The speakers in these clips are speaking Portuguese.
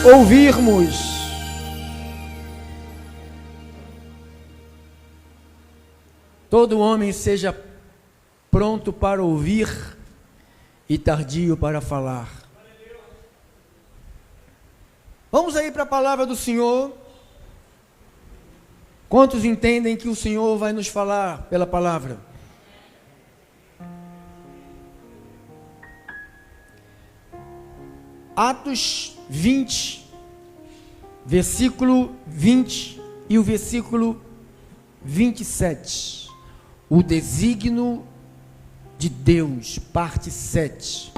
ouvirmos. Todo homem seja pronto para ouvir e tardio para falar. Vamos aí para a palavra do Senhor. Quantos entendem que o Senhor vai nos falar pela palavra? Atos 20, versículo 20 e o versículo 27. O desígnio de Deus, parte 7.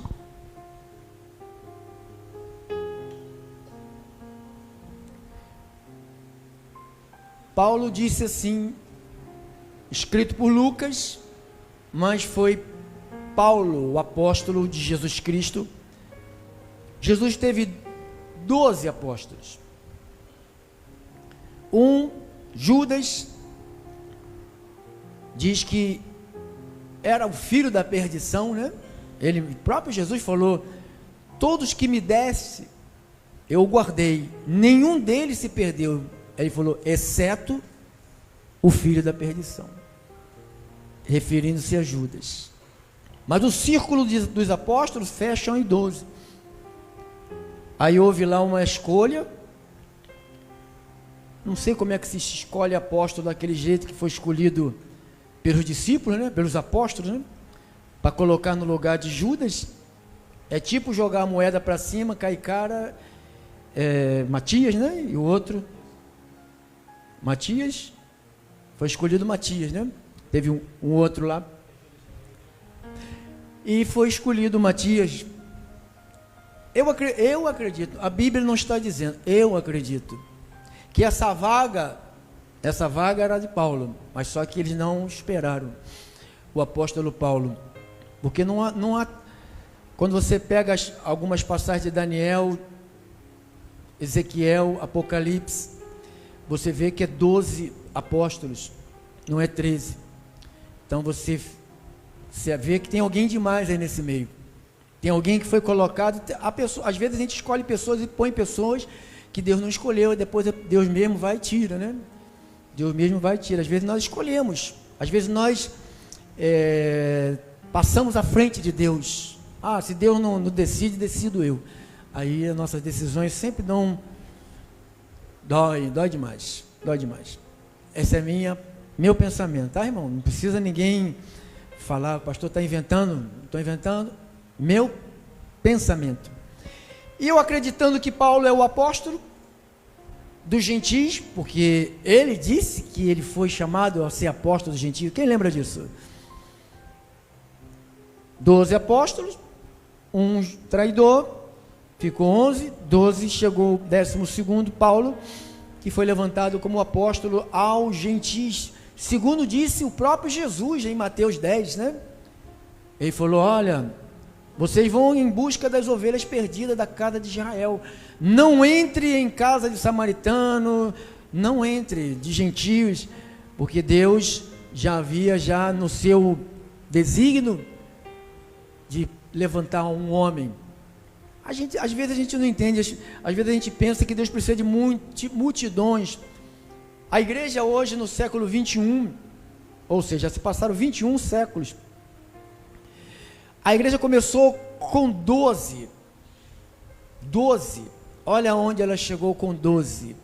Paulo disse assim, escrito por Lucas, mas foi Paulo, o apóstolo de Jesus Cristo. Jesus teve 12 apóstolos. Judas, diz que era o filho da perdição, né? O próprio Jesus falou: todos que me desse, eu guardei, nenhum deles se perdeu. Ele falou, exceto o filho da perdição, referindo-se a Judas. Mas o círculo dos apóstolos fecha em 12. Aí houve lá uma escolha. Não sei como é que se escolhe apóstolo daquele jeito que foi escolhido pelos discípulos, né? Pelos apóstolos, né? Para colocar no lugar de Judas. É tipo jogar a moeda para cima, cai cara, Matias, né? E o outro, Matias, foi escolhido Matias, né? Teve um outro lá. E foi escolhido Matias. Eu acredito, a Bíblia não está dizendo, eu acredito, que essa vaga era de Paulo, mas só que eles não esperaram o apóstolo Paulo, porque não há quando você pega algumas passagens de Daniel, Ezequiel, Apocalipse, você vê que é 12 apóstolos, não é 13. Então você vê que tem alguém demais aí nesse meio. Tem alguém que foi colocado, às vezes a gente escolhe pessoas e põe pessoas que Deus não escolheu, e depois Deus mesmo vai e tira, né? Deus mesmo vai e tira. Às vezes nós escolhemos, às vezes nós passamos à frente de Deus. Se Deus não decide, decido eu. Aí as nossas decisões sempre dói demais, dói demais. Esse é meu pensamento, tá, irmão? Não precisa ninguém falar, o pastor está inventando, estou inventando. Meu pensamento. E eu acreditando que Paulo é o apóstolo dos gentios, porque ele disse que ele foi chamado a ser apóstolo dos gentios. Quem lembra disso? 12 apóstolos, um traidor, ficou 11, 12, chegou o 12º, Paulo, que foi levantado como apóstolo aos gentios, segundo disse o próprio Jesus em Mateus 10, né? Ele falou, olha, vocês vão em busca das ovelhas perdidas da casa de Israel. Não entre em casa de samaritano, não entre de gentios, porque Deus já havia no seu desígnio de levantar um homem. Às vezes a gente não entende, às vezes a gente pensa que Deus precisa de multidões. A igreja hoje no século 21, ou seja, se passaram 21 séculos. A igreja começou com 12. Olha onde ela chegou com 12.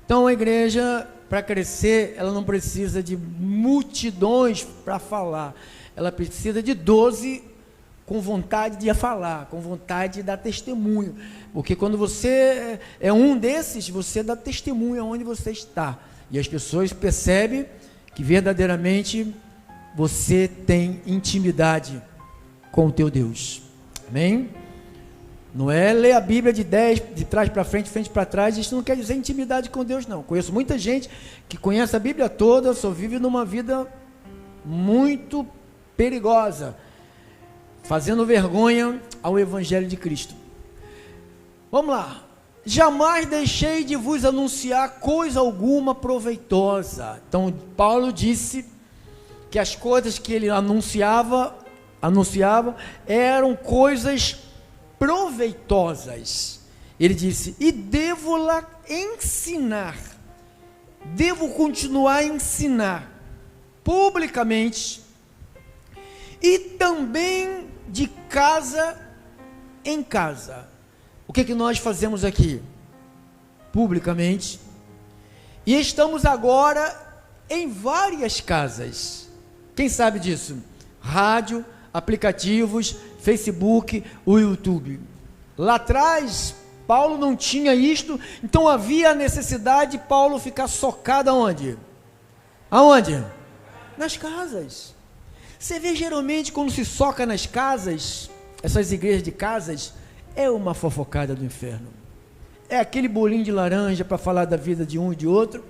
Então a igreja, para crescer, ela não precisa de multidões para falar. Ela precisa de 12 com vontade de falar, com vontade de dar testemunho. Porque quando você é um desses, você dá testemunho onde você está. E as pessoas percebem que verdadeiramente você tem intimidade com o teu Deus. Amém? Não é ler a Bíblia de trás para frente, frente para trás. Isso não quer dizer intimidade com Deus, não. Conheço muita gente que conhece a Bíblia toda, só vive numa vida muito perigosa, fazendo vergonha ao Evangelho de Cristo. Vamos lá. Jamais deixei de vos anunciar coisa alguma proveitosa. Então Paulo disse que as coisas que ele anunciava eram coisas proveitosas. Ele disse: e devo-la ensinar, devo continuar a ensinar publicamente e também de casa em casa. O que nós fazemos aqui? Publicamente. E estamos agora em várias casas. Quem sabe disso? Rádio, aplicativos, Facebook, o YouTube. Lá atrás, Paulo não tinha isto, então havia a necessidade de Paulo ficar socado aonde? Aonde? Nas casas. Você vê geralmente quando se soca nas casas, essas igrejas de casas, é uma fofocada do inferno. É aquele bolinho de laranja para falar da vida de um e de outro.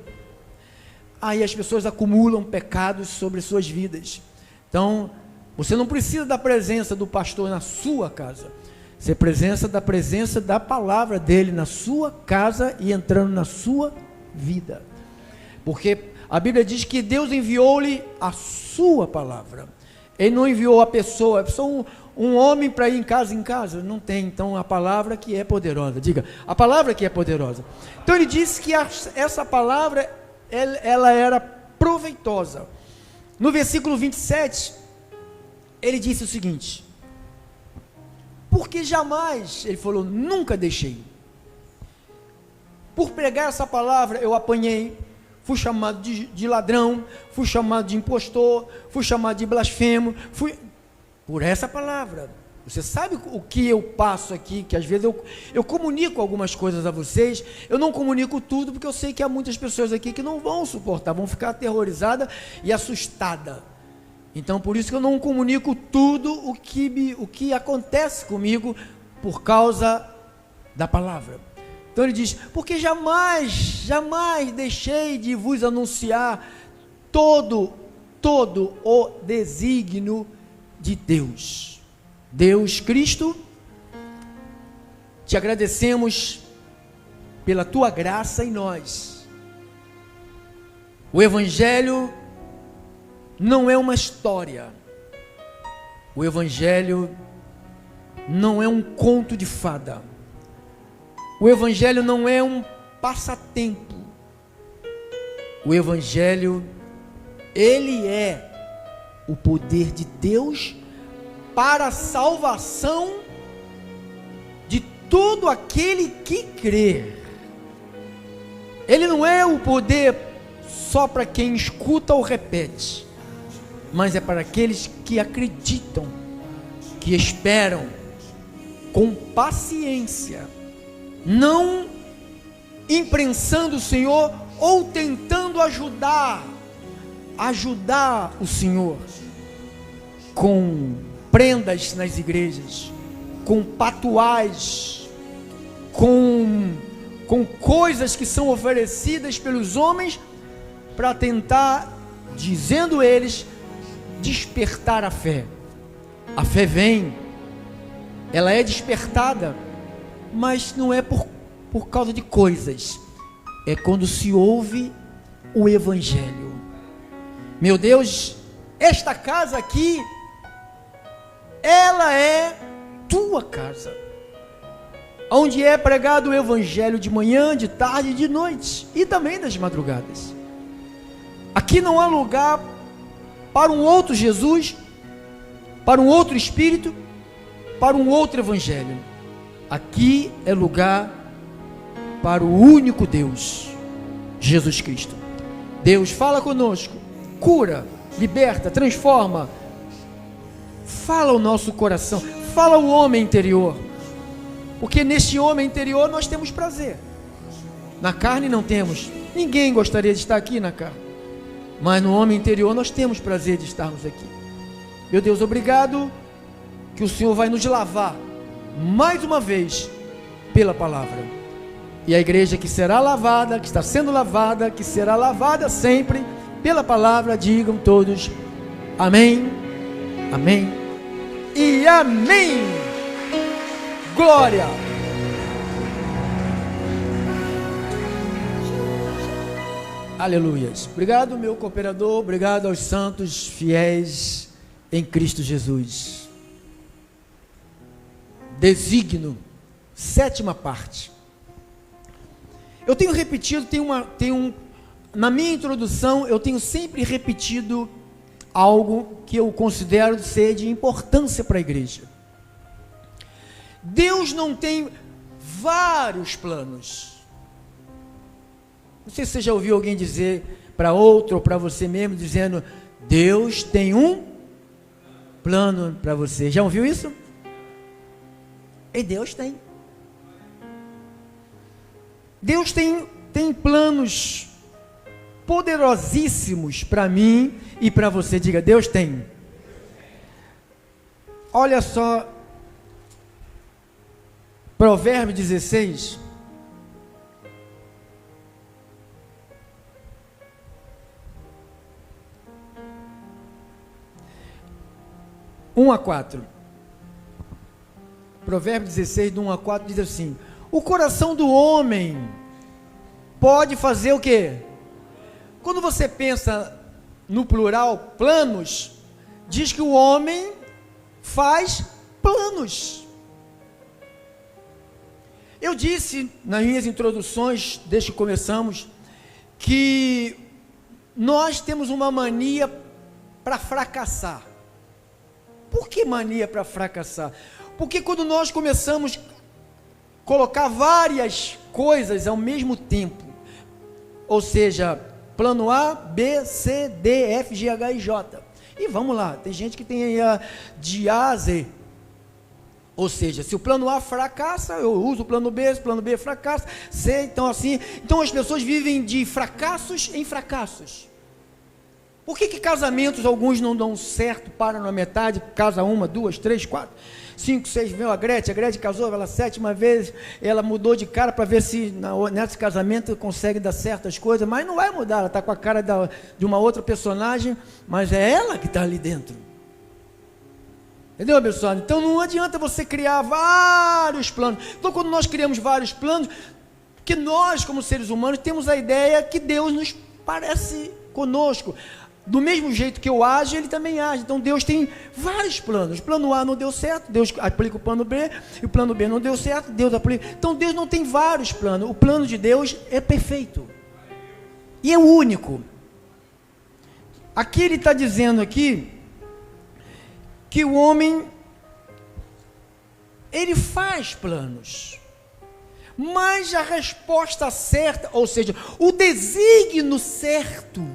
Aí as pessoas acumulam pecados sobre suas vidas. Então, você não precisa da presença do pastor na sua casa. Você precisa da presença da palavra dele na sua casa e entrando na sua vida. Porque a Bíblia diz que Deus enviou-lhe a sua palavra. Ele não enviou a pessoa, é só um homem para ir em casa, não tem. Então a palavra que é poderosa, diga, a palavra que é poderosa. Então ele disse que essa palavra, ela era proveitosa. No versículo 27, ele disse o seguinte: porque jamais, ele falou, nunca deixei. Por pregar essa palavra, eu apanhei, fui chamado de ladrão, fui chamado de impostor, fui chamado de blasfemo, por essa palavra. Você sabe o que eu passo aqui, que às vezes eu comunico algumas coisas a vocês, eu não comunico tudo, porque eu sei que há muitas pessoas aqui que não vão suportar, vão ficar aterrorizadas e assustadas. Então, por isso que eu não comunico tudo o que acontece comigo por causa da palavra. Então ele diz: porque jamais deixei de vos anunciar todo o desígnio de Deus. Deus Cristo, te agradecemos pela tua graça em nós. O Evangelho não é uma história. O Evangelho não é um conto de fada. O Evangelho não é um passatempo. O Evangelho, ele é o poder de Deus para a salvação de todo aquele que crê. Ele não é o poder só para quem escuta ou repete, mas é para aqueles que acreditam, que esperam com paciência, não imprensando o Senhor ou tentando ajudar o Senhor com prendas nas igrejas, com patuais, com coisas que são oferecidas pelos homens para tentar, dizendo eles, despertar a fé. A fé vem, ela é despertada, mas não é por causa de coisas, é quando se ouve o Evangelho. Meu Deus, esta casa aqui, ela é tua casa, onde é pregado o Evangelho de manhã, de tarde e de noite, e também das madrugadas. Aqui não há lugar para um outro Jesus, para um outro Espírito, para um outro Evangelho. Aqui é lugar para o único Deus, Jesus Cristo. Deus fala conosco, cura, liberta, transforma, fala o nosso coração, fala o homem interior, porque neste homem interior nós temos prazer, na carne não temos. Ninguém gostaria de estar aqui na carne, mas no homem interior nós temos prazer de estarmos aqui. Meu Deus, obrigado, que o Senhor vai nos lavar mais uma vez pela palavra, e a igreja que será lavada, que está sendo lavada, que será lavada sempre pela palavra, digam todos amém, amém e amém. Glória. Aleluias. Obrigado, meu cooperador, obrigado aos santos fiéis em Cristo Jesus. Desígnio, sétima parte. Eu tenho repetido, na minha introdução, eu tenho sempre repetido algo que eu considero ser de importância para a igreja. Deus não tem vários planos. Não sei se você já ouviu alguém dizer para outro ou para você mesmo, dizendo: Deus tem um plano para você. Já ouviu isso? E Deus tem. Deus tem planos poderosíssimos para mim e para você. Diga: Deus tem. Olha só, Provérbios 16. (1 a 4). Provérbios 16, do 1 a 4, diz assim: o coração do homem pode fazer o quê? Quando você pensa no plural, planos, diz que o homem faz planos. Eu disse nas minhas introduções, desde que começamos, que nós temos uma mania para fracassar. Por que mania para fracassar? Porque quando nós começamos a colocar várias coisas ao mesmo tempo, ou seja, plano A, B, C, D, F, G, H e J, e vamos lá, tem gente que tem aí de A a Z, ou seja, se o plano A fracassa, eu uso o plano B fracassa, C, então assim, então as pessoas vivem de fracassos em fracassos. Por que casamentos, alguns não dão certo, param na metade, casa 1, 2, 3, 4, 5, 6, veio a Gretchen casou pela 7ª vez, ela mudou de cara para ver se nesse casamento consegue dar certas coisas, mas não vai mudar, ela está com a cara de uma outra personagem, mas é ela que está ali dentro. Entendeu, abençoado? Então não adianta você criar vários planos. Então quando nós criamos vários planos, que nós como seres humanos temos a ideia que Deus nos parece conosco. Do mesmo jeito que eu ajo, ele também age. Então Deus tem vários planos. O plano A não deu certo, Deus aplica o plano B, e o plano B não deu certo, Deus aplica. Então Deus não tem vários planos. O plano de Deus é perfeito e é único. Aqui ele está dizendo aqui que o homem, ele faz planos, mas a resposta certa, ou seja, o desígnio certo,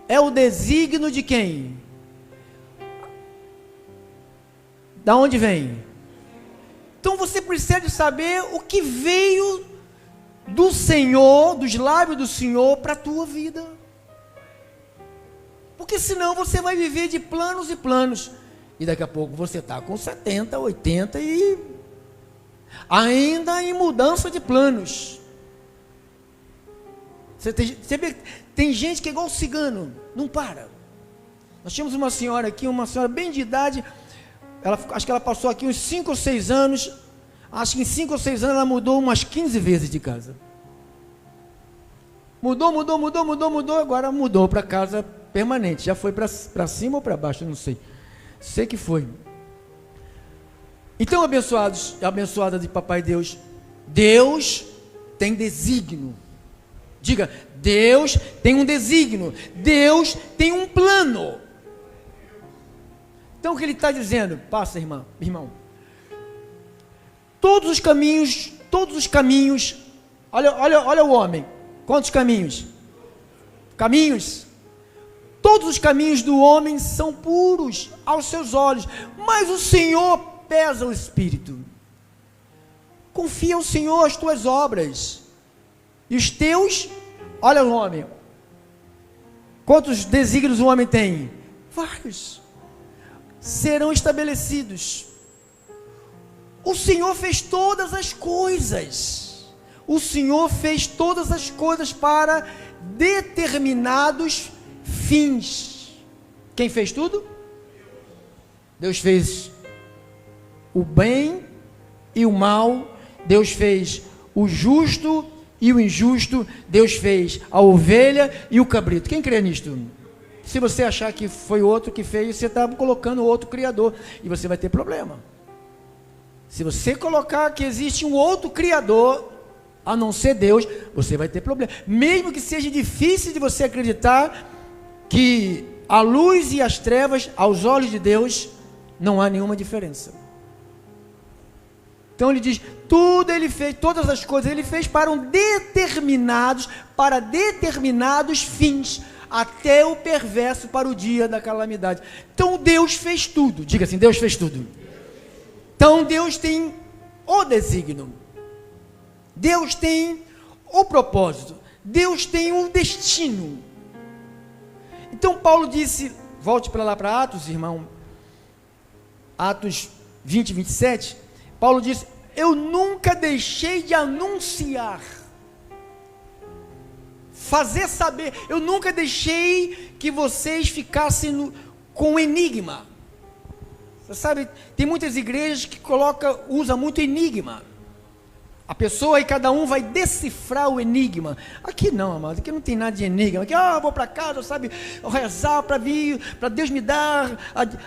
é o desígnio de quem? Da onde vem? Então você precisa saber o que veio do Senhor, dos lábios do Senhor para a tua vida. Porque senão você vai viver de planos e planos. E daqui a pouco você está com 70, 80 e ainda em mudança de planos. Tem gente que é igual cigano, não para. Nós tínhamos uma senhora aqui, uma senhora bem de idade, acho que ela passou aqui uns 5 ou 6 anos, acho que em 5 ou 6 anos ela mudou umas 15 vezes de casa. Mudou, agora mudou para casa permanente, já foi para cima ou para baixo, eu não sei. Sei que foi. Então, abençoados, abençoada de Papai Deus, Deus tem desígnio. Diga: Deus tem um desígnio, Deus tem um plano. Então o que ele está dizendo? Passa, irmão. Todos os caminhos, olha o homem, quantos caminhos? Caminhos. Todos os caminhos do homem são puros aos seus olhos, mas o Senhor pesa o espírito. Confia ao Senhor as tuas obras. E os teus, olha o homem, quantos desígnios o homem tem? Vários. Serão estabelecidos. O Senhor fez todas as coisas. O Senhor fez todas as coisas para determinados fins. Quem fez tudo? Deus fez o bem e o mal. Deus fez o justo e o injusto. Deus fez a ovelha e o cabrito. Quem crê nisto? Se você achar que foi outro que fez, você está colocando outro criador, e você vai ter problema. Se você colocar que existe um outro criador, a não ser Deus, você vai ter problema. Mesmo que seja difícil de você acreditar que a luz e as trevas, aos olhos de Deus, não há nenhuma diferença. Então ele diz, tudo ele fez, todas as coisas ele fez para determinados fins, até o perverso para o dia da calamidade. Então Deus fez tudo, diga assim, Deus fez tudo. Então Deus tem o desígnio, Deus tem o propósito, Deus tem um destino. Então Paulo disse, volte para lá para Atos, irmão, Atos 20, 27, Paulo disse, eu nunca deixei de anunciar, fazer saber, eu nunca deixei que vocês ficassem com enigma. Você sabe, tem muitas igrejas que usa muito enigma. A pessoa e cada um vai decifrar o enigma. Aqui não, amado, aqui não tem nada de enigma. Aqui, eu vou para casa, sabe, rezar para Deus me dar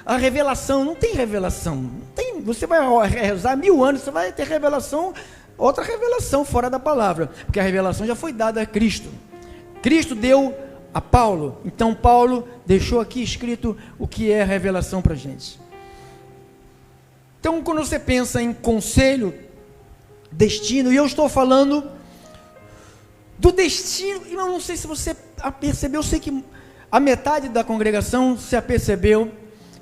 a revelação. Não tem revelação. Não tem, você vai rezar 1000 anos, você vai ter revelação, outra revelação fora da palavra. Porque a revelação já foi dada a Cristo. Cristo deu a Paulo. Então Paulo deixou aqui escrito o que é a revelação para a gente. Então quando você pensa em conselho, destino, e eu estou falando do destino, e eu não sei se você percebeu, eu sei que a metade da congregação se apercebeu,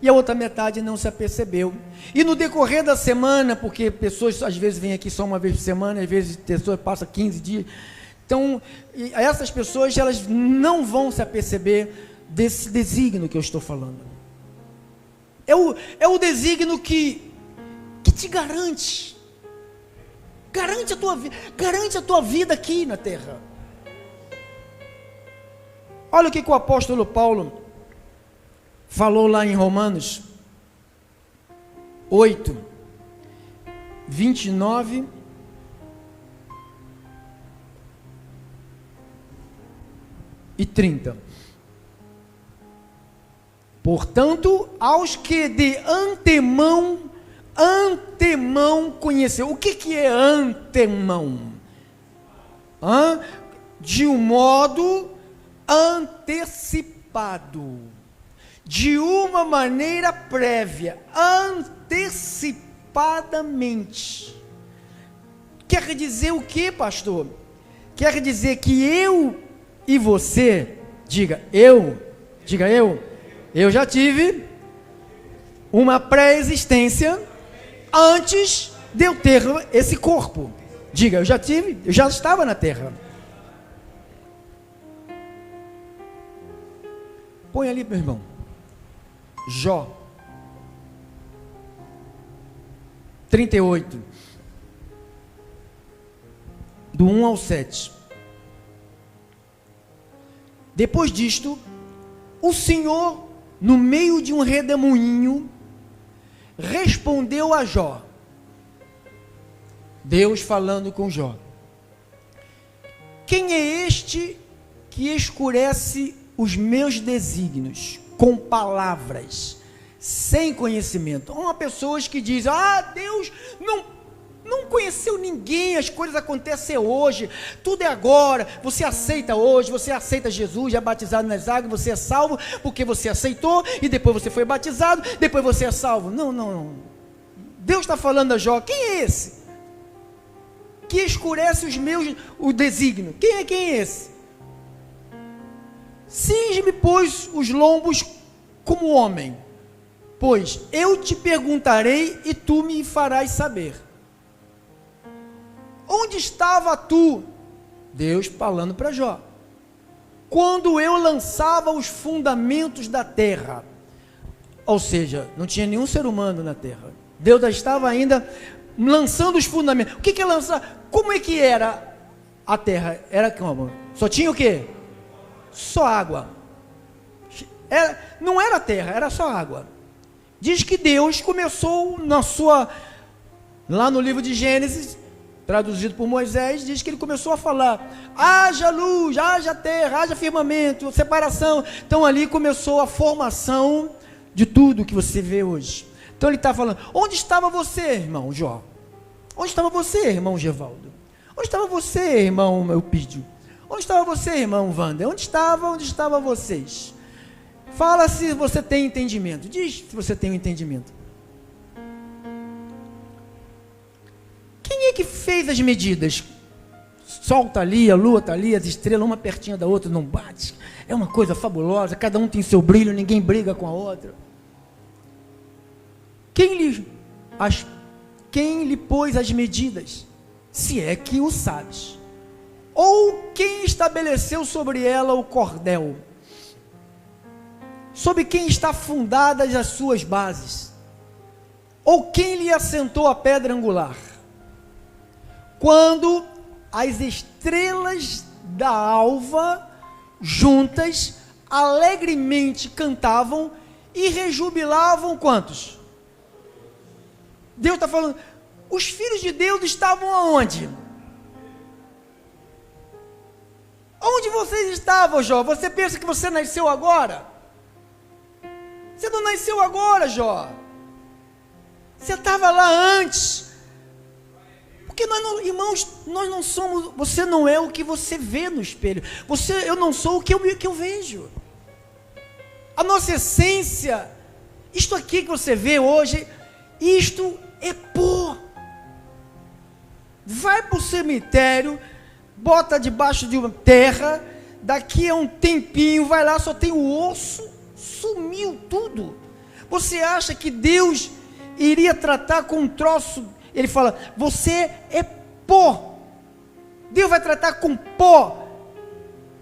e a outra metade não se apercebeu, e no decorrer da semana, porque pessoas às vezes vêm aqui só uma vez por semana, às vezes pessoas passam 15 dias, então, essas pessoas, elas não vão se aperceber desse desígnio que eu estou falando, é o desígnio que te garante a tua vida aqui na terra. Olha o que o apóstolo Paulo falou lá em Romanos 8, 29 e 30. Portanto, aos que de antemão conheceu. O que é antemão? De um modo antecipado, de uma maneira prévia, antecipadamente. Quer dizer o que, pastor? Quer dizer que eu e você, diga eu já tive uma pré-existência antes de eu ter esse corpo. Diga, eu já estava na terra. Põe ali, meu irmão. Jó 38, do 1 ao 7. Depois disto, o Senhor, no meio de um redemoinho, respondeu a Jó. Deus falando com Jó: quem é este que escurece os meus desígnios com palavras, sem conhecimento? Há pessoas que dizem: Deus não conheceu ninguém, as coisas acontecem hoje, tudo é agora, você aceita hoje, você aceita Jesus, já batizado nas águas, você é salvo, porque você aceitou, e depois você foi batizado, depois você é salvo. Não. Deus está falando a Jó: quem é esse que escurece o desígnio? Quem é esse? Cinge-me, pois, os lombos como homem, pois eu te perguntarei e tu me farás saber. Onde estava tu? Deus falando para Jó: quando eu lançava os fundamentos da terra. Ou seja, não tinha nenhum ser humano na terra. Deus já estava ainda lançando os fundamentos. O que é lançar? Como é que era a terra? Era como? Só tinha o quê? Só água. Não era terra, era só água. Diz que Deus começou lá no livro de Gênesis, traduzido por Moisés, diz que ele começou a falar: haja luz, haja terra, haja firmamento, separação. Então ali começou a formação de tudo que você vê hoje. Então ele está falando: onde estava você, irmão Jó? Onde estava você, irmão Gevaldo? Onde estava você, irmão Eupídio? Onde estava você, irmão Wander? Onde estavam vocês? Fala se você tem entendimento. Diz se você tem um entendimento. Quem é que fez as medidas? Sol está ali, a lua está ali, as estrelas, uma pertinho da outra, não bate. É uma coisa fabulosa, cada um tem seu brilho, ninguém briga com a outra. Quem lhe pôs as medidas? Se é que o sabes. Ou quem estabeleceu sobre ela o cordel? Sobre quem está fundadas as suas bases? Ou quem lhe assentou a pedra angular? Quando as estrelas da alva juntas alegremente cantavam e rejubilavam quantos? Deus está falando, os filhos de Deus estavam aonde? Onde vocês estavam, Jó? Você pensa que você nasceu agora? Você não nasceu agora, Jó. Você estava lá antes. Porque nós não, irmãos, nós não somos, você não é o que você vê no espelho. Eu não sou o que eu vejo. A nossa essência, isto aqui que você vê hoje, isto é pó. Vai para o cemitério, bota debaixo de uma terra, daqui a um tempinho, vai lá, só tem o osso, sumiu tudo. Você acha que Deus iria tratar com um troço? Ele fala, você é pó. Deus vai tratar com pó.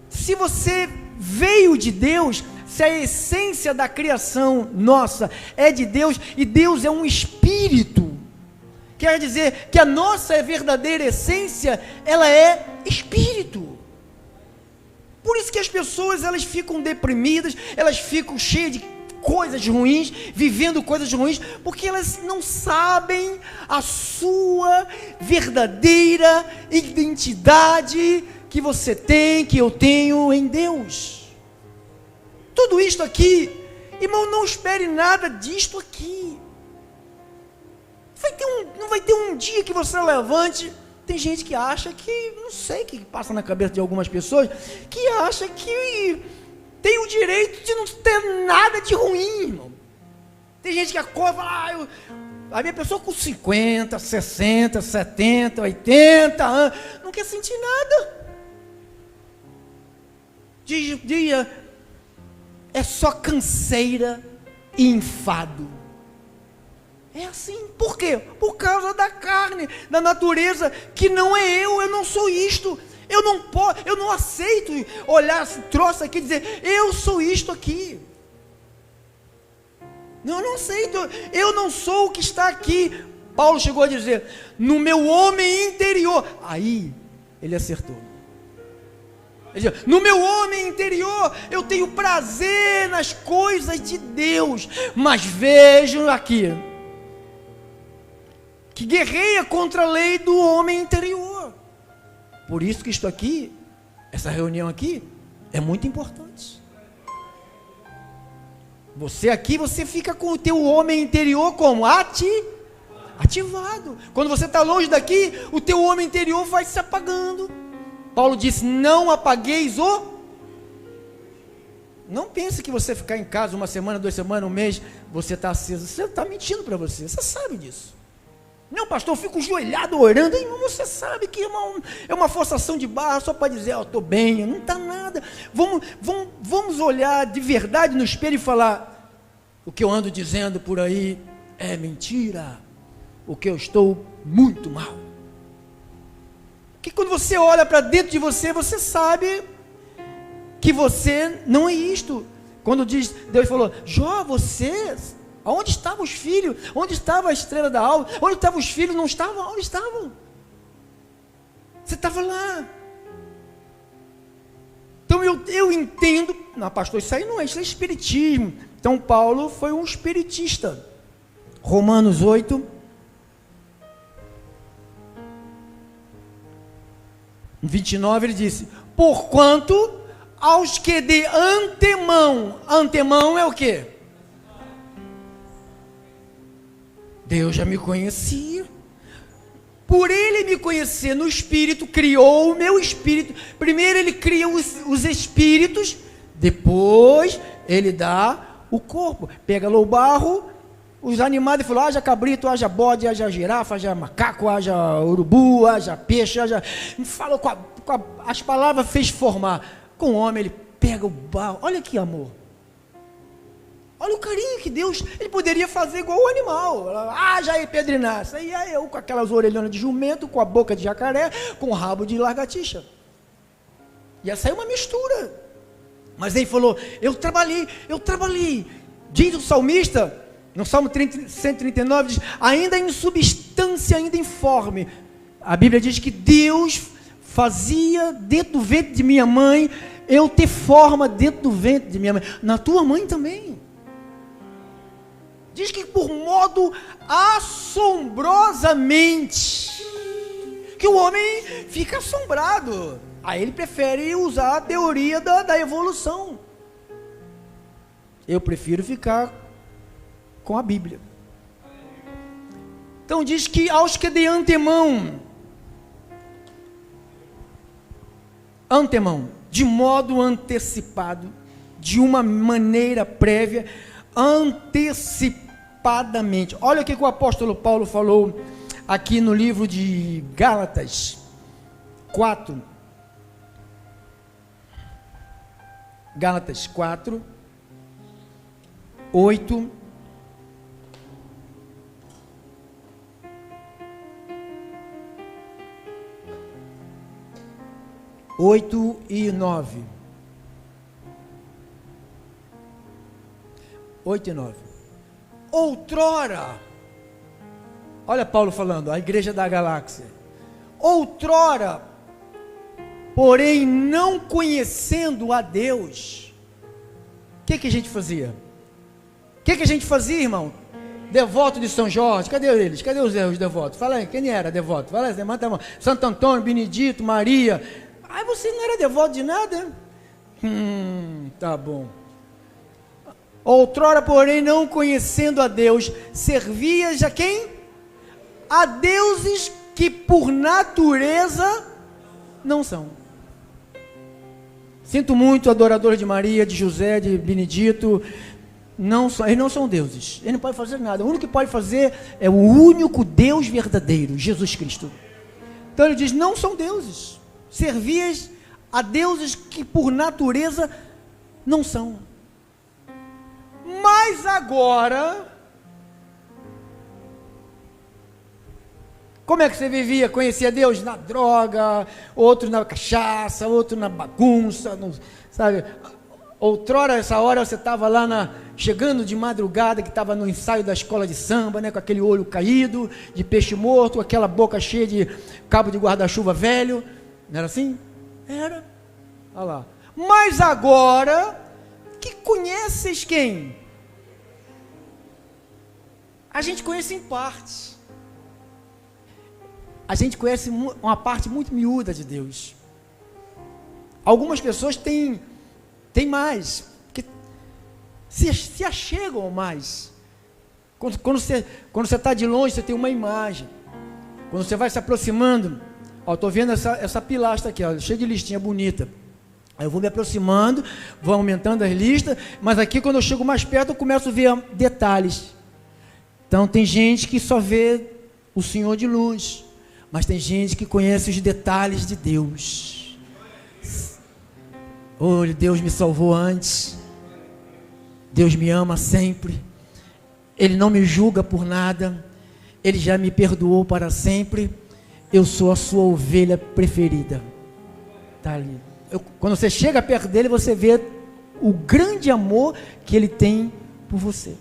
Se você veio de Deus, se a essência da criação nossa é de Deus, e Deus é um espírito, quer dizer que a nossa verdadeira essência, ela é espírito. Por isso que as pessoas, elas ficam deprimidas, elas ficam cheias de coisas ruins, vivendo coisas ruins, porque elas não sabem a sua verdadeira identidade que você tem, que eu tenho em Deus. Tudo isto aqui, irmão, não espere nada disto aqui. Não vai ter um dia que você levante. Tem gente que acha que, não sei o que passa na cabeça de algumas pessoas, que acha que tem o direito de não ter nada de ruim, irmão. Tem gente que acorda e fala, a minha pessoa com 50, 60, 70, 80 anos, não quer sentir nada. Dia é só canseira e enfado. É assim, por quê? Por causa da carne, da natureza, que não é eu não sou isto. Eu não aceito olhar esse troço aqui e dizer, eu sou isto aqui. Não, eu não aceito, eu não sou o que está aqui. Paulo chegou a dizer, no meu homem interior. Aí, ele acertou. Ele diz, no meu homem interior, eu tenho prazer nas coisas de Deus, mas vejo aqui, que guerreia contra a lei do homem interior. Por isso que isto aqui, essa reunião aqui, é muito importante. Você aqui, você fica com o teu homem interior como? Ativado. Quando você está longe daqui, o teu homem interior vai se apagando. Paulo disse, não apagueis o... Não pense que você ficar em casa uma semana, 2 semanas, um mês, você está aceso. Você está mentindo para você, você sabe disso. Não, pastor, eu fico ajoelhado orando. Irmão, você sabe que é uma forçação de barra só para dizer, estou bem, não está nada. Vamos olhar de verdade no espelho e falar, o que eu ando dizendo por aí é mentira, o que eu estou muito mal. Que quando você olha para dentro de você, você sabe que você não é isto. Quando Deus falou, Jó, você... Onde estavam os filhos? Onde estava a estrela da alva? Onde estavam os filhos? Não estavam? Onde estavam? Você estava lá. Então eu entendo, não, pastor, isso aí não é, isso é espiritismo. Então Paulo foi um espiritista. Romanos 8, 29, ele disse, porquanto aos que de antemão é o quê? Deus já me conhecia. por ele me conhecer no espírito, criou o meu espírito. Primeiro ele cria os espíritos, depois ele dá o corpo. Pega lá o barro, os animais, ele falou: haja cabrito, haja bode, haja girafa, haja macaco, haja urubu, haja peixe, haja... Falou as palavras, fez formar. Com o homem ele pega o barro. Olha que amor. Olha o carinho que Deus... Ele poderia fazer igual o animal. Haja aí pedrinaça. E aí eu com aquelas orelhonas de jumento, com a boca de jacaré, com o rabo de lagartixa. Ia sair uma mistura. Mas ele falou: eu trabalhei. Diz o salmista, no Salmo 139, diz: ainda em substância, ainda informe. A Bíblia diz que Deus fazia dentro do ventre de minha mãe, eu ter forma dentro do ventre de minha mãe. Na tua mãe também. Diz que por modo assombrosamente, que o homem fica assombrado. Aí ele prefere usar a teoria da evolução. Eu prefiro ficar com a Bíblia. Então diz que aos que de antemão, de modo antecipado, de uma maneira prévia, antecipadamente. Olha o que o apóstolo Paulo falou aqui no livro de Gálatas 4. Gálatas 4, 8. Oito e 9. 8 e 9. Outrora, olha Paulo falando, a igreja da galáxia. Outrora, porém não conhecendo a Deus, o que a gente fazia? O que a gente fazia, irmão? Devoto de São Jorge, cadê eles? Cadê os devotos? Fala aí, quem era devoto? Fala aí, levanta a mão. Santo Antônio, Benedito, Maria. Aí você não era devoto de nada? Tá bom. Outrora, porém, não conhecendo a Deus, servias a quem? A deuses que por natureza não são. Sinto muito, adoradores de Maria, de José, de Benedito, eles não são deuses. Eles não podem fazer nada. O único que pode fazer é o único Deus verdadeiro, Jesus Cristo. Então ele diz: não são deuses. Servias a deuses que por natureza não são. Mas agora, como é que você vivia? Conhecia Deus na droga, outro na cachaça, outro na bagunça, sabe? Outrora, essa hora, você estava lá chegando de madrugada, que estava no ensaio da escola de samba, né, com aquele olho caído, de peixe morto, aquela boca cheia de cabo de guarda-chuva velho. Não era assim? Era. Olha lá. Mas agora, que conheces quem? A gente conhece em partes. A gente conhece uma parte muito miúda de Deus. Algumas pessoas têm mais, que se achegam mais. Quando você está de longe, você tem uma imagem. Quando você vai se aproximando, estou vendo essa pilastra aqui, cheia de listinha bonita. Aí eu vou me aproximando, vou aumentando as listas, mas aqui quando eu chego mais perto, eu começo a ver detalhes. Então tem gente que só vê o Senhor de luz, mas tem gente que conhece os detalhes de Deus. Oh, Deus me salvou antes, Deus me ama sempre, Ele não me julga por nada, Ele já me perdoou para sempre, eu sou a sua ovelha preferida. Está ali. Quando você chega perto dele, você vê o grande amor que Ele tem por você.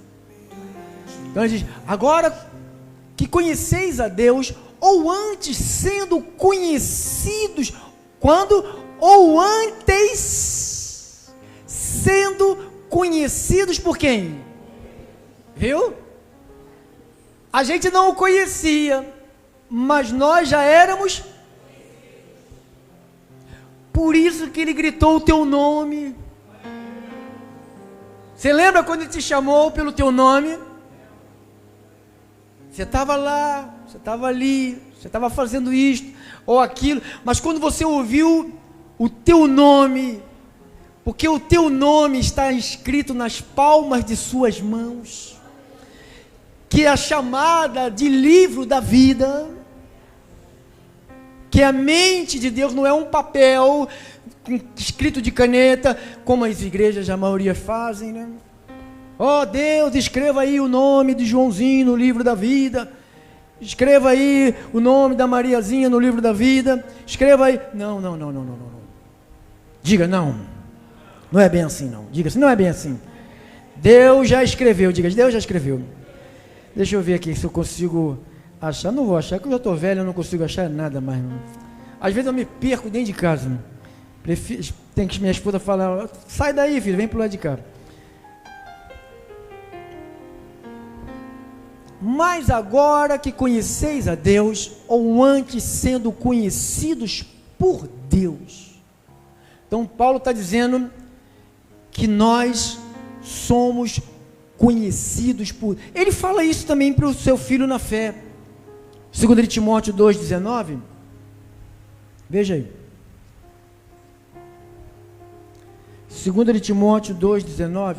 Então ele diz: agora que conheceis a Deus, ou antes sendo conhecidos, quando? Ou antes sendo conhecidos por quem? Viu? A gente não o conhecia, mas nós já éramos. Por isso que Ele gritou o teu nome. Você lembra quando Ele te chamou pelo teu nome? Você estava lá, você estava ali, você estava fazendo isto ou aquilo, mas quando você ouviu o teu nome, porque o teu nome está escrito nas palmas de suas mãos, que é a chamada de livro da vida, que a mente de Deus não é um papel escrito de caneta, como as igrejas, a maioria fazem, né? Oh Deus, escreva aí o nome de Joãozinho no livro da vida, escreva aí o nome da Mariazinha no livro da vida, escreva aí, não, diga não é bem assim não, diga assim, não é bem assim, Deus já escreveu, diga, Deus já escreveu. Deixa eu ver aqui se eu consigo achar, não vou achar, porque eu já estou velho, eu não consigo achar nada mais, não. Às vezes eu me perco dentro de casa, né? Tem que minha esposa falar, sai daí filho, vem pro lado de cá. Mas agora que conheceis a Deus, ou antes sendo conhecidos por Deus. Então Paulo está dizendo que nós somos conhecidos por... Ele fala isso também para o seu filho na fé. 2 Timóteo 2,19. Veja aí. 2 Timóteo 2,19.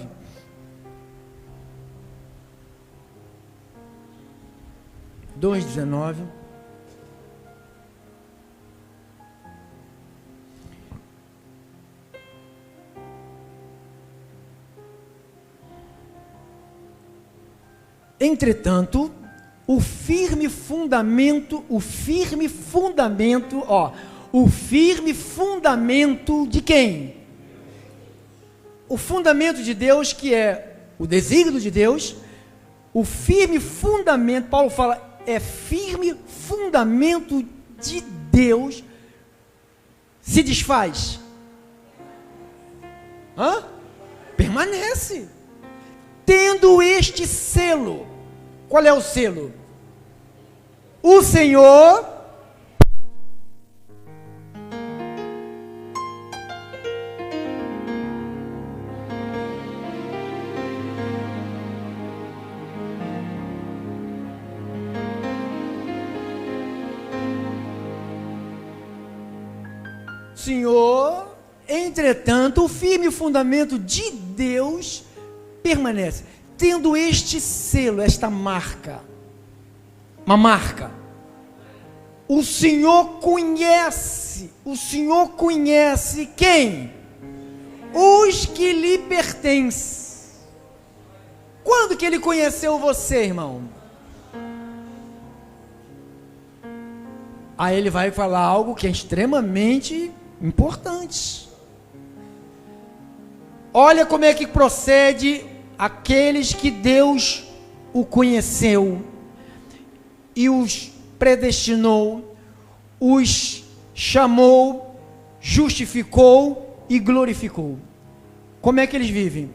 Entretanto, o firme fundamento de quem? O fundamento de Deus, que é o desígnio de Deus, o firme fundamento, Paulo fala, é firme fundamento de Deus, se desfaz? Permanece. Tendo este selo, qual é o selo? O Senhor entretanto, o firme fundamento de Deus permanece, tendo este selo, esta marca, uma marca. O Senhor conhece quem? Os que lhe pertencem. Quando que ele conheceu você, irmão? Aí ele vai falar algo que é extremamente importante. Olha como é que procede aqueles que Deus o conheceu e os predestinou, os chamou, justificou e glorificou. Como é que eles vivem?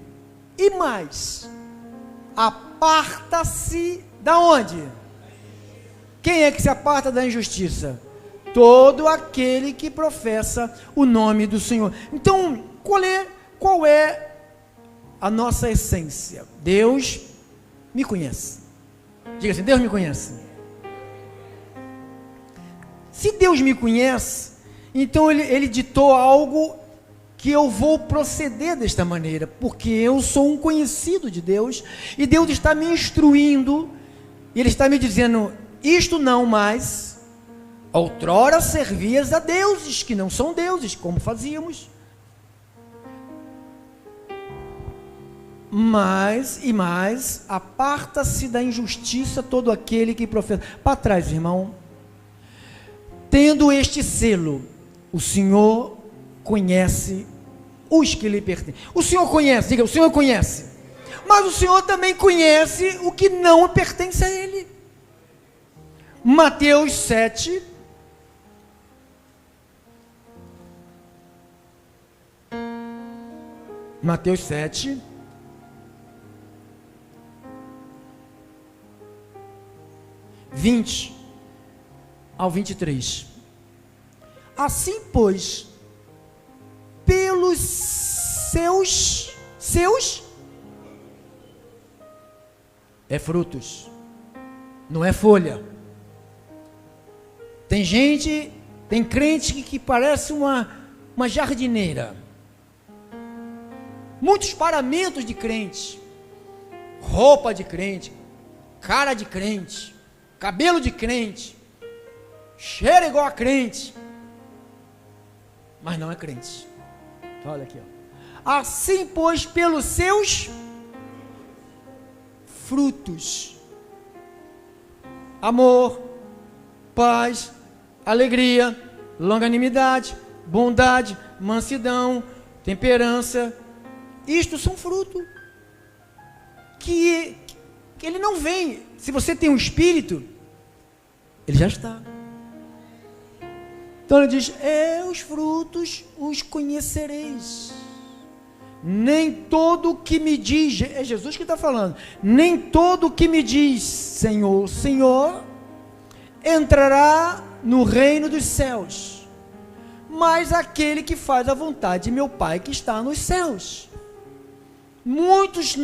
E mais, aparta-se da onde? Quem é que se aparta da injustiça? Todo aquele que professa o nome do Senhor. Então, qual é a nossa essência? Deus me conhece. Diga assim, Deus me conhece. Se Deus me conhece, então ele ditou algo que eu vou proceder desta maneira, porque eu sou um conhecido de Deus, e Deus está me instruindo, e Ele está me dizendo, isto não mais, outrora servias a deuses, que não são deuses, como fazíamos, mais, aparta-se da injustiça todo aquele que professa. Para trás, irmão. Tendo este selo, o Senhor conhece os que lhe pertencem. O Senhor conhece, diga, o Senhor conhece. Mas o Senhor também conhece o que não pertence a Ele. Mateus 7. Mateus 7. Ao 23. Assim, pois, pelos seus frutos não é folha. Tem gente, tem crente que parece uma jardineira. Muitos paramentos de crente, roupa de crente, cara de crente, cabelo de crente, cheira igual a crente, mas não é crente. Olha aqui, ó. Assim, pois, pelos seus frutos: amor, paz, alegria, longanimidade, bondade, mansidão, temperança. Isto são frutos que ele não vem. Se você tem um espírito, ele já está. Então ele diz: os frutos os conhecereis. Nem todo que me diz, é Jesus que está falando, nem todo que me diz Senhor, Senhor, entrará no reino dos céus, mas aquele que faz a vontade de meu Pai que está nos céus. Muitos,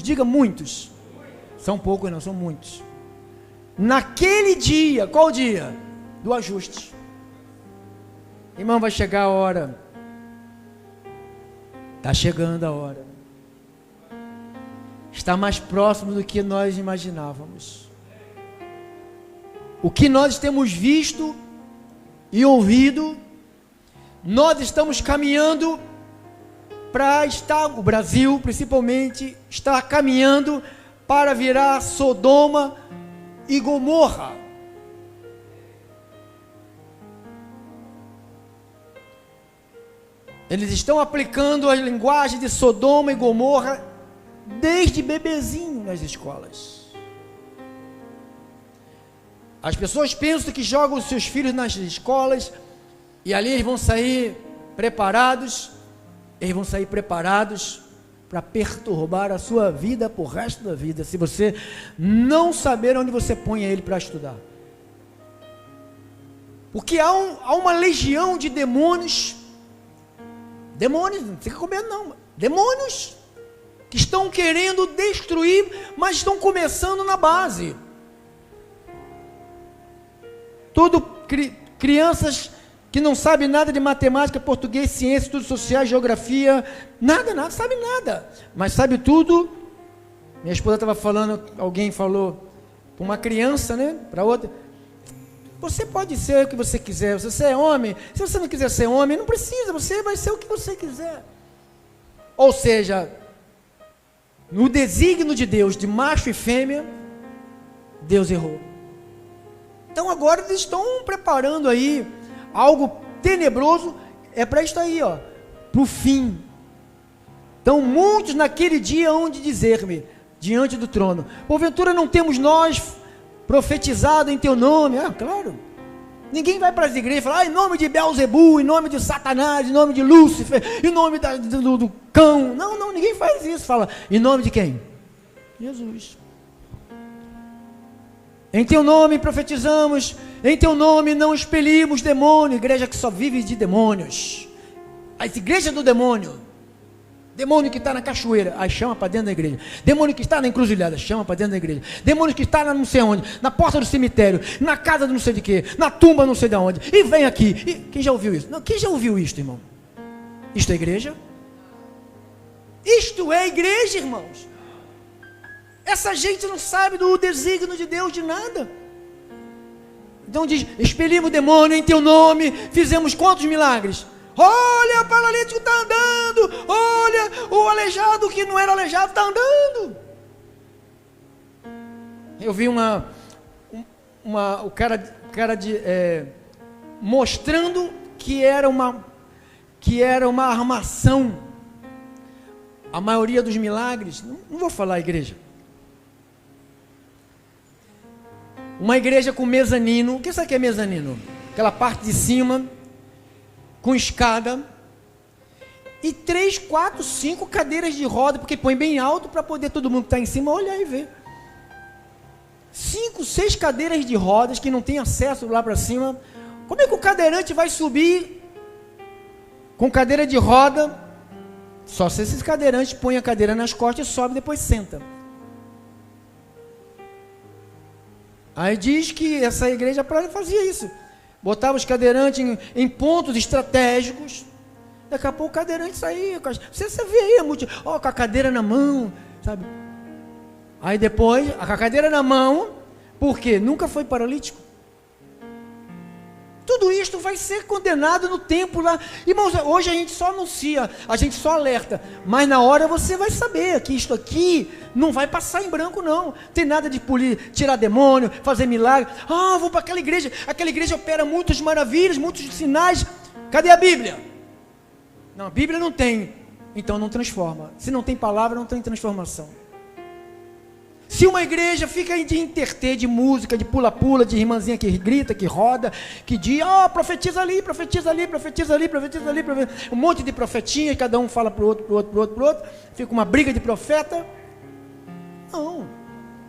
diga muitos, são poucos não, são muitos. Naquele dia, qual dia? Do ajuste. Irmão, vai chegar a hora. Está chegando a hora. Está mais próximo do que nós imaginávamos. O que nós temos visto e ouvido, nós estamos caminhando para estar, o Brasil principalmente, está caminhando para virar Sodoma e Gomorra. Eles estão aplicando a linguagem de Sodoma e Gomorra desde bebezinho nas escolas. As pessoas pensam que jogam os seus filhos nas escolas e ali eles vão sair preparados. Eles vão sair preparados para perturbar a sua vida por resto da vida, se você não saber onde você põe ele para estudar. Porque há uma legião de demônios, não fica com medo não, demônios que estão querendo destruir, mas estão começando na base. Crianças que não sabem nada de matemática, português, ciência, estudos sociais, geografia, nada, sabe nada, mas sabe tudo. Minha esposa estava falando, alguém falou para uma criança, né, para outra: você pode ser o que você quiser, se você é homem, se você não quiser ser homem, não precisa, você vai ser o que você quiser. Ou seja, no desígnio de Deus, de macho e fêmea, Deus errou. Então agora eles estão preparando aí algo tenebroso, é para isso aí, ó, para o fim. Então muitos naquele dia hão de dizer-me, diante do trono: porventura não temos nós profetizado em teu nome? Claro. Ninguém vai para as igrejas e fala: em nome de Beelzebul, em nome de Satanás, em nome de Lúcifer, em nome do cão. Não, ninguém faz isso. Fala: em nome de quem? Jesus. Em teu nome profetizamos, em teu nome não expelimos demônio. Igreja que só vive de demônios. A igreja do demônio. Demônio que está na cachoeira, aí chama para dentro da igreja. Demônio que está na encruzilhada, chama para dentro da igreja. Demônio que está não sei onde, na porta do cemitério, na casa de não sei de quê, na tumba não sei de onde, e vem aqui. Quem já ouviu isso? Não, quem já ouviu isto, irmão? Isto é igreja? Isto é igreja, irmãos. Essa gente não sabe do desígnio de Deus de nada. Então diz: expelimos o demônio em teu nome, fizemos quantos milagres? Olha, o paralítico está andando, olha, o aleijado que não era aleijado está andando. Eu vi o cara mostrando que era uma armação. A maioria dos milagres, não vou falar igreja. Uma igreja com mezanino. O que você quer mezanino? Aquela parte de cima, com escada, e 3, 4, 5 cadeiras de roda, porque põe bem alto para poder todo mundo que está em cima olhar e ver. 5, 6 cadeiras de rodas que não tem acesso lá para cima. Como é que o cadeirante vai subir com cadeira de roda? Só se esses cadeirantes põem a cadeira nas costas e sobe e depois senta. Aí diz que essa igreja fazia isso. Botava os cadeirantes em pontos estratégicos. Daqui a pouco o cadeirante saía. Você vê aí, com a cadeira na mão, sabe? Aí depois, com a cadeira na mão, por quê? Nunca foi paralítico. Tudo isto vai ser condenado no tempo lá. Irmãos, hoje a gente só anuncia, a gente só alerta, mas na hora você vai saber que isto aqui não vai passar em branco não. Tem nada de tirar demônio, fazer milagre. Vou para aquela igreja opera muitas maravilhas, muitos sinais. Cadê a Bíblia? Não, a Bíblia não tem, então não transforma. Se não tem palavra, não tem transformação. Se uma igreja fica de interter, de música, de pula-pula, de irmãzinha que grita, que roda, que diz, profetiza ali, profetiza ali, profetiza ali, profetiza ali, um monte de profetinhas, cada um fala para o outro, para o outro, para o outro, para o outro, fica uma briga de profeta. Não,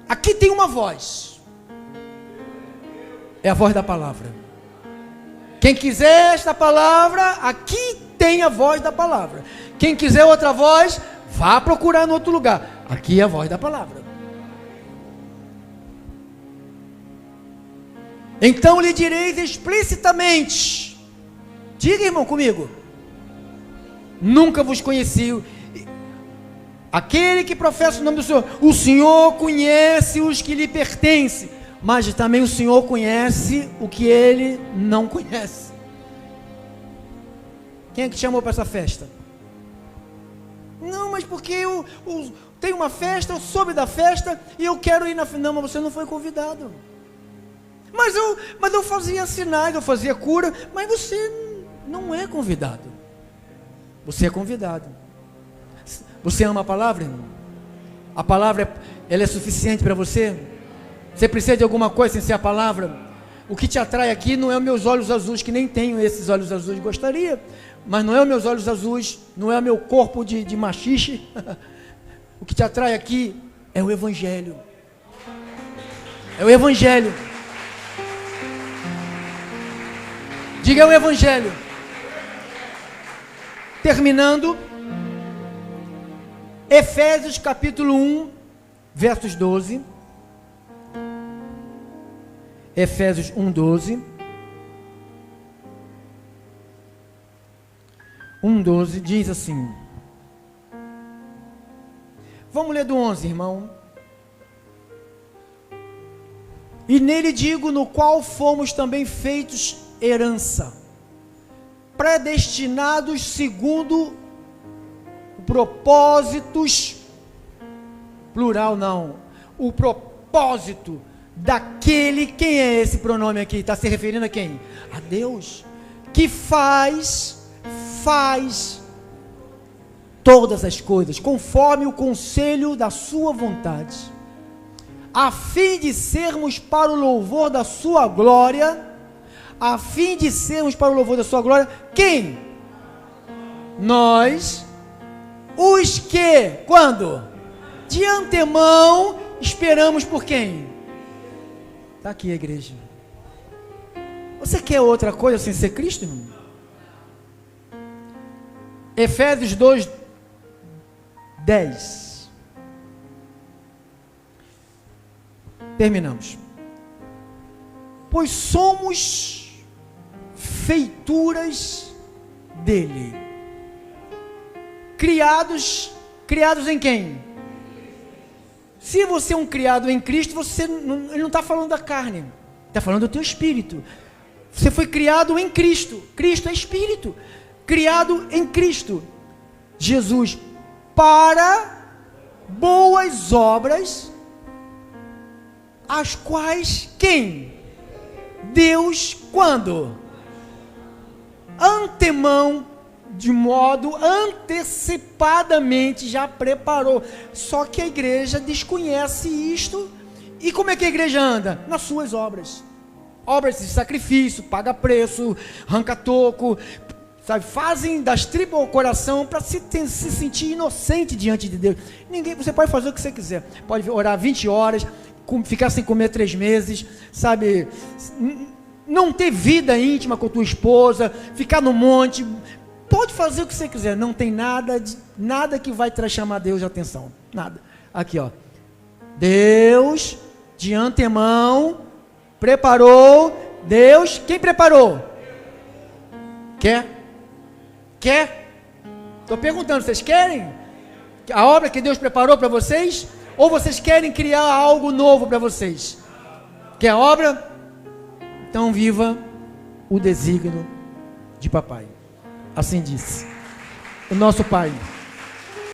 aqui tem uma voz, é a voz da palavra. Quem quiser esta palavra, aqui tem a voz da palavra. Quem quiser outra voz, vá procurar em outro lugar, aqui é a voz da palavra. Então lhe direis explicitamente, diga, irmão, comigo, nunca vos conheci. Aquele que professa o nome do Senhor, o Senhor conhece os que lhe pertencem, mas também o Senhor conhece o que ele não conhece. Quem é que te chamou para essa festa? Não, mas porque eu tenho uma festa, eu soube da festa e eu quero ir na... Não, mas você não foi convidado. Mas eu fazia sinais, eu fazia cura, mas você não é convidado. Você é convidado. Você ama a palavra, irmão? A palavra, ela é suficiente para você? Você precisa de alguma coisa sem ser a palavra? O que te atrai aqui não é os meus olhos azuis, que nem tenho esses olhos azuis, gostaria, mas não é os meus olhos azuis, não é o meu corpo de machixe. O que te atrai aqui é o Evangelho. É o Evangelho. Diga o Evangelho. Terminando, Efésios capítulo 1, versos 12. Efésios 1, 12. 1, 12 diz assim. Vamos ler do 11, irmão. E nele digo, no qual fomos também feitos herança, predestinados segundo propósitos, plural não, o propósito daquele, quem é esse pronome aqui? Está se referindo a quem? A Deus, que faz todas as coisas, conforme o conselho da sua vontade, a fim de sermos para o louvor da sua glória, quem? Nós, os que, quando? De antemão, esperamos por quem? Está aqui a igreja. Você quer outra coisa sem ser Cristo, irmão? Efésios 2, 10. Terminamos. Pois somos feituras dele, criados em quem? Se você é um criado em Cristo, ele não está falando da carne, está falando do teu espírito. Você foi criado em Cristo. Cristo é espírito, criado em Cristo Jesus, para boas obras, as quais quem? Deus, quando? Antemão, de modo antecipadamente já preparou. Só que a igreja desconhece isto. E como é que a igreja anda? Nas suas obras. Obras de sacrifício, paga preço, arranca toco, sabe? Fazem das tripas ao coração para se sentir inocente diante de Deus. Você pode fazer o que você quiser. Pode orar 20 horas, ficar sem comer 3 meses, sabe? Não ter vida íntima com a tua esposa, ficar no monte, pode fazer o que você quiser, não tem nada que vai chamar Deus de atenção, nada. Aqui ó, Deus de antemão Preparou Deus. Quem preparou? Quer? Estou perguntando, vocês querem a obra que Deus preparou para vocês? Ou vocês querem criar algo novo para vocês? Quer a obra? Então viva o desígnio de papai. Assim disse o nosso Pai.